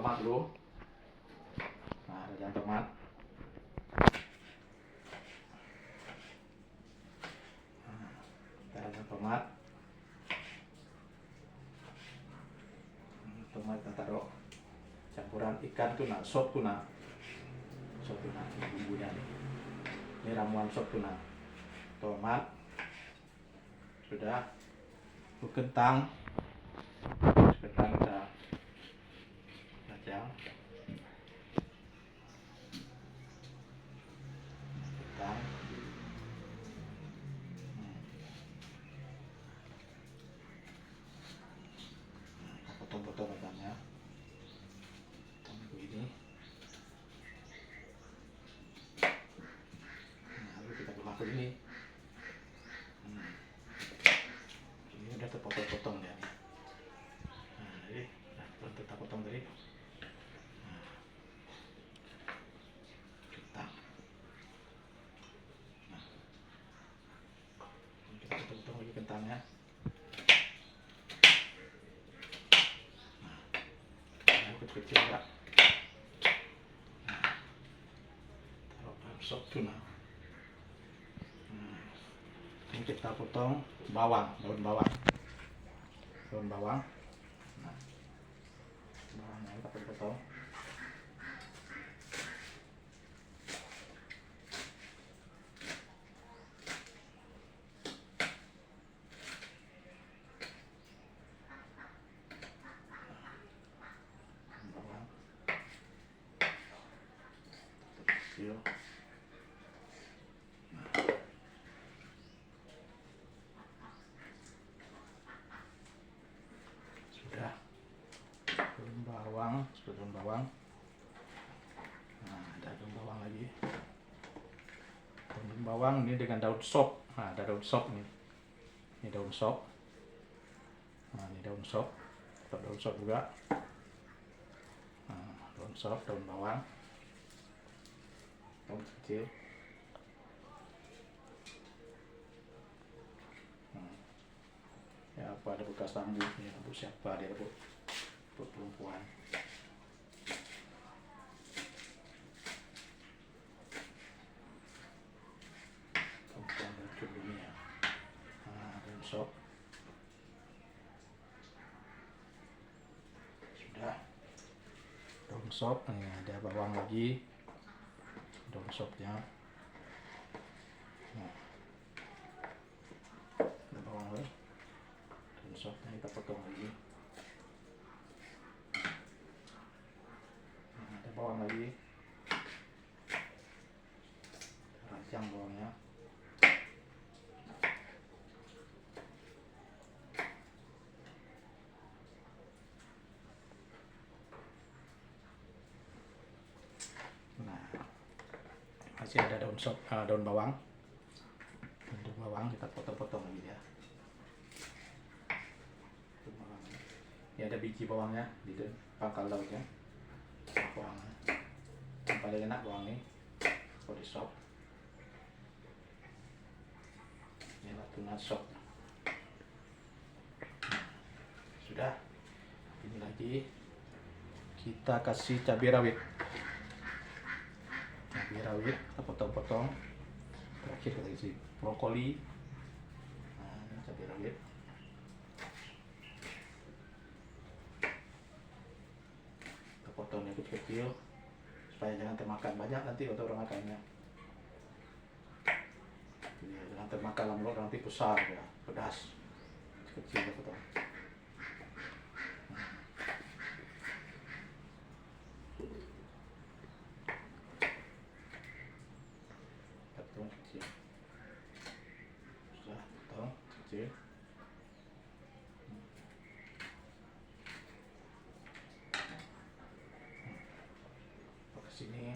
tomat dulu. Nah, rajang tomat. Nah, kita rajang tomat. Tomat kita taruh campuran ikan tuna, sop tuna. Sop tuna ini bumbunya nih. Ini ramuan sop tuna. Tomat sudah, kentang kita rajang. Kentang. Potong-potong kentangnya. Potong begini. Lalu kita buka ini. Ini udah terpotong-potong ya. Nah, jadi kita potong tadi. Kentang. Nah, ini kita potong-potong lagi kentangnya. Nah, kecil-kecil ya. Nah, taruh dalam sop tuna. Ini kita potong bawang, daun bawang. Nah, bawangnya kita potong. Bawang kecil. Sudah, daun bawang. Nah, ada daun bawang lagi. Daun bawang ini dengan daun sop. Nah, ada daun sop nih. Ini daun sop. Nah, ini daun sop. Tetap daun sop juga. Nah, daun sop, daun bawang. Daun kecil. Ya, apa ada bekas rambut, ini rambut siapa dia, rambut perempuan. Perempuan racun dunia. Nah, daun sop. Sudah. Daun sop, nih ada bawang lagi. Daun sopnya. Nah, ada bawang lagi. Daun sopnya kita potong lagi. Nah, ada bawang lagi. Rajang bawangnya. Nah, masih ada daun sop, daun bawang. Daun bawang kita potong-potong lagi ya. Ini ada biji bawangnya di pangkal daunnya. Bawangnya. Yang paling enak bawang ini kalau di sop. Ini tuna sop. Sudah. Ini lagi kita kasih cabai rawit. Cabai rawit kita potong-potong. Terakhir kita isi brokoli. Nah, ini cabai rawit. Kita potongnya kecil-kecil supaya jangan termakan banyak nanti untuk orang makannya. Ya, jangan termakan lama nanti besar ya, pedas. Kecil kita potong. Potong kecil. Sudah, potong kecil. Ke sini.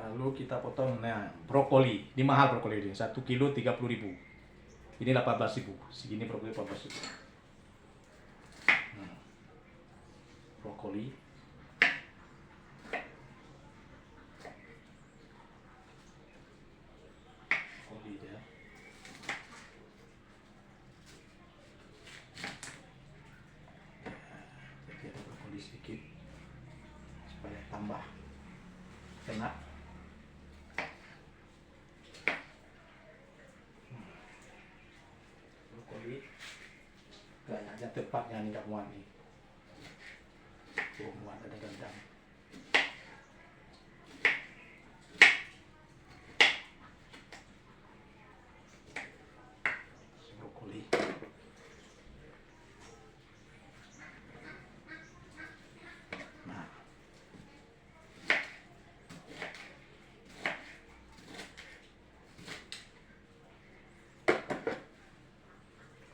Lalu kita potong, nah, brokoli. Ini mahal brokoli ini, 1 kilo 30.000. Ini 18.000. Segini brokoli 18.000. Brokoli. Brokoli ya. Jadi ada brokoli sedikit supaya tambah enak. Brokoli kayaknya tepatnya nih, gak muat nih. Oh, muat ada rendang. Brokoli. Nah,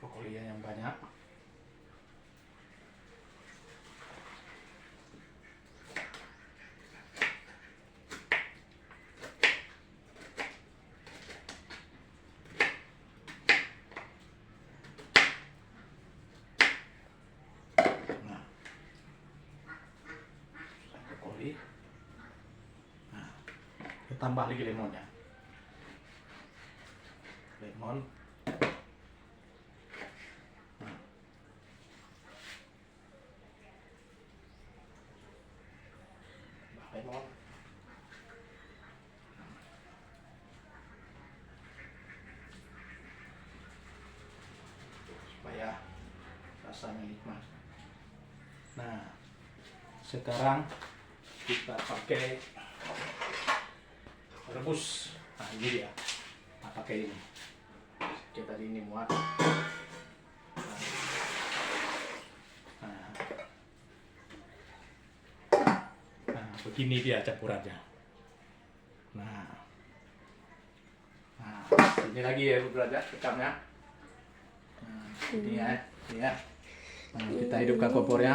brokoli yang banyak. Nah, brokoli. Nah, kita tambah lagi lemonnya. Lemon. Nah, lemon. Supaya rasanya nikmat. Nah, sekarang kita pakai rebus. Nah, ini dia. Nah, pakai ini. Kita tadi ini muat. Nah, nah, begini dia campurannya. Nah, ini lagi ya belajar tekamnya. Nah, ini ya, ini ya. Nah, kita hidupkan kompornya.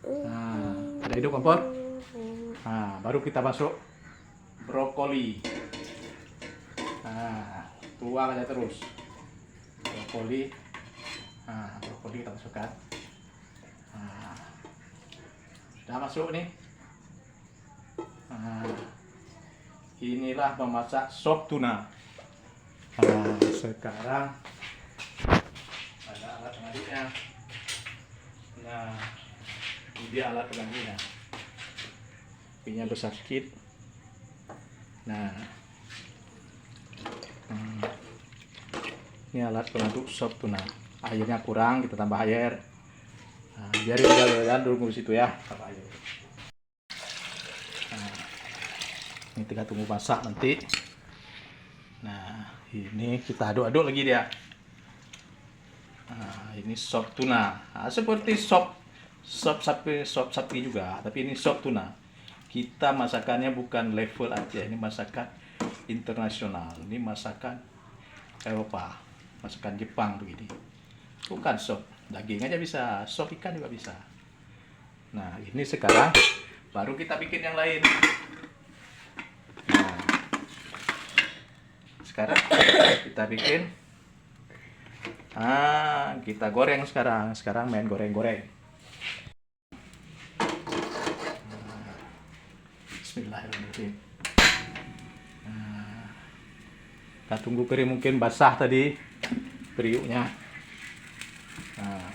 Nah, ada hidup kompor. Nah, baru kita masuk brokoli. Nah, tuang aja terus. Brokoli. Nah, brokoli kita masukkan. Nah, sudah masuk nih. Nah, inilah memasak sop tuna. Nah, sekarang ada alat pengaduknya. Nah, ini dia alat penggantinya. Apinya besar sedikit. Nah, ini alat pengaduk sop tuna. Airnya kurang, kita tambah air. Nah, biarin dia dulu situ ya, tambah air. Nah, ini kita tunggu masak nanti. Nah, ini kita aduk-aduk lagi dia. Nah, ini sop tuna. Nah, seperti sop sapi juga, tapi ini sop tuna. Kita masakannya bukan level aja, ini masakan internasional. Ini masakan Eropa, masakan Jepang begini. Bukan sop daging aja bisa, sop ikan juga bisa. Nah, ini sekarang baru kita bikin yang lain. Nah, sekarang kita bikin. Kita goreng sekarang. Sekarang main goreng-goreng. Bismillahirrahmanirrahim. Nah, kita tunggu kering, mungkin basah tadi periuknya. Nah,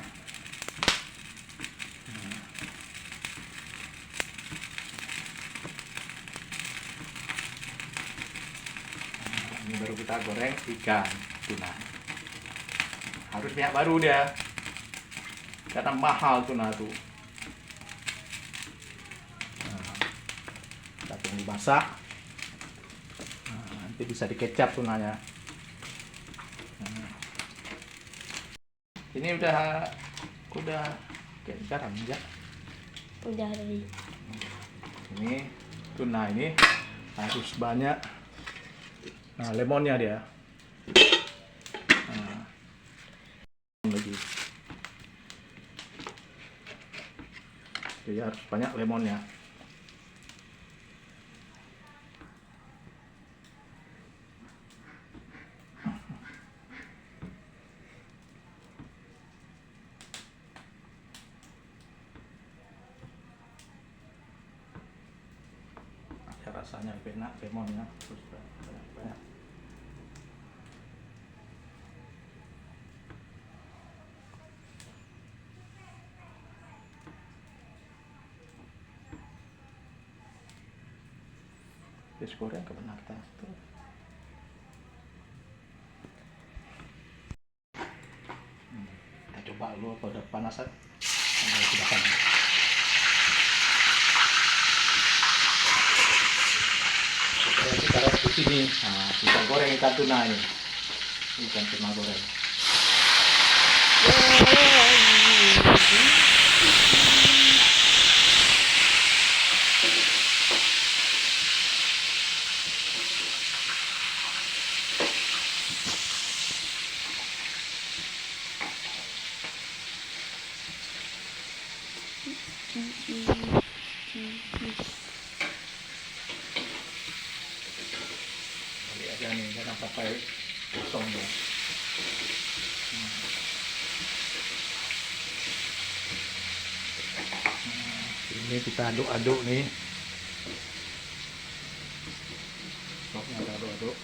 ini baru kita goreng ikan tuna. Harus minyak baru dia, karena mahal tuna tuh. Kita tunggu masak. Nanti bisa dikecap tunanya. Ini udah kayak garam ya. Udah tadi. Ini tuna ini harus banyak. Nah, lemonnya dia. Nah, lagi. Jadi harus banyak lemonnya. Rasanya lebih enak lemonnya, terus banyak. tes goreng ke benak kita. Kita coba dulu apa udah panasan. Sudah panas. Kita taruh di sini. Nah, kita goreng ikan tuna ini. Ikan tuna goreng. Balik aja nih, jangan sampai kosong ya. Ini kita aduk-aduk nih. Sopnya kita aduk-aduk.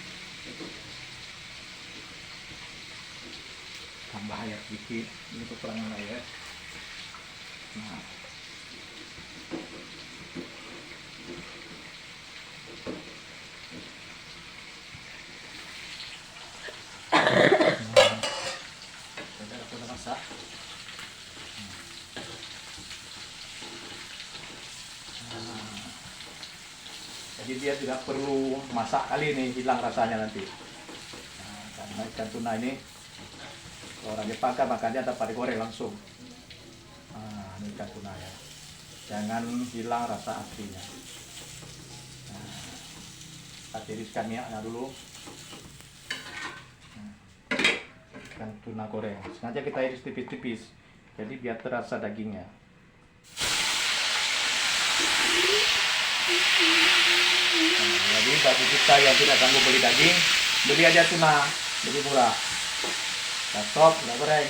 Tambah air sedikit, ini kekurangan air. Nah. Sudah masak. Jadi dia tidak perlu masak kali ini, hilang rasanya nanti. Nah, karena ikan tuna ini kalau orang Jepang kan makannya dapat digoreng langsung. Nah, ini ikan tuna ya. Jangan hilang rasa aslinya. Nah, kita tiriskan minyaknya dulu. Nah, ikan tuna goreng. Sengaja kita iris tipis-tipis, jadi biar terasa dagingnya. Nah, jadi bagi kita yang tidak sanggup beli daging, beli aja tuna, lebih murah. Kita stop, kita goreng.